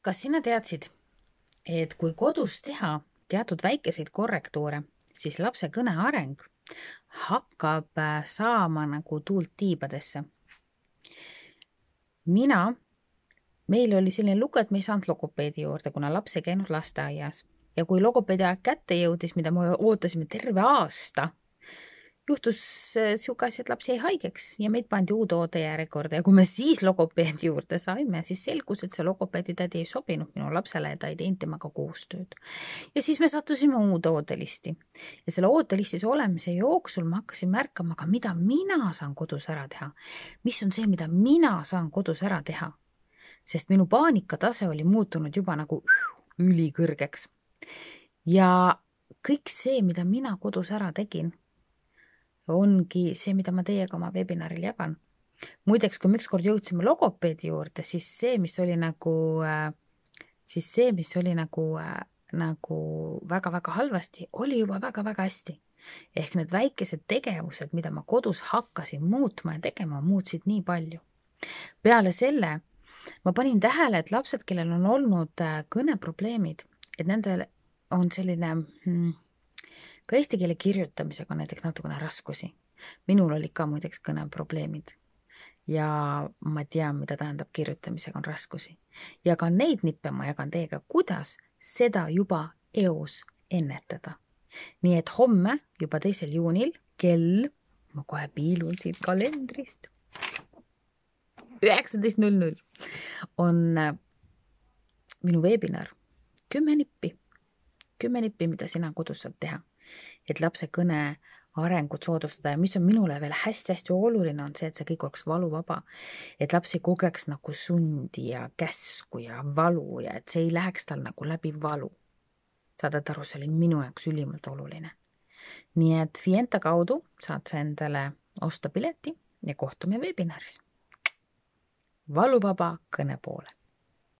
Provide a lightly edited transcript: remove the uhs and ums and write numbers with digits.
Kas sina teadsid, et kui kodus teha teatud väikeseid korrektuure, siis lapse kõne areng hakkab saama nagu tuult tiibadesse? Meil oli selline lugu, et me ei saanud logopeedi juurde, kuna laps ei käinud lasteaias. Ja kui logopeedi aeg kätte jõudis, mida me ootasime terve aasta, juhtus siuke asi, et laps jäi haigeks ja meid pandi uude ootejärjekorda. Ja kui me siis logopeedi juurde saime, siis selgus, et see logopeedi tädi ei sobinud minu lapsele ja ta ei teinud temaga koostööd. Ja siis me sattusime uude ootelisti. Ja selle ootelistis olemise jooksul ma hakkasin märkama, aga mida mina saan kodus ära teha. Mis on see, mida mina saan kodus ära teha? Sest minu paanikatase oli muutunud juba nagu ülikõrgeks. Ja kõik see, mida mina kodus ära tegin, ongi see, mida ma teiega oma webinaril jagan. Muideks, kui me ükskord jõudsime logopeedi juurde, siis see, mis oli nagu väga-väga halvasti, oli juba väga-väga hästi. Ehk need väikesed tegevused, mida ma kodus hakkasin muutma ja tegema, muutsid nii palju. Peale selle ma panin tähele, et lapsed, kellel on olnud kõneprobleemid, et nendel on selline ka eesti keele kirjutamisega näiteks natukene raskusi. Minul oli ka muideks kõneprobleemid ja ma tean, mida tähendab kirjutamisega on raskusi. Ja ka neid nippe ma jagan teiega, kuidas seda juba eos ennetada. Nii et homme juba 2. juunil kell, ma kohe piilun siit kalendrist, 19:00 on minu webinar 10 nippi, mida sina kodus saad teha, et lapse kõne arengut soodustada. Ja mis on minule veel hästi-hästi oluline, on see, et see kõik oleks valuvaba, et laps ei kogeks nagu sundi ja käsku ja valu ja et see ei läheks tal nagu läbi valu. Saadad aru, see oli minu jaoks ülimalt oluline. Nii et Fienta kaudu saad sa endale osta pileti ja kohtume webinaris. Valuvaba kõne poole.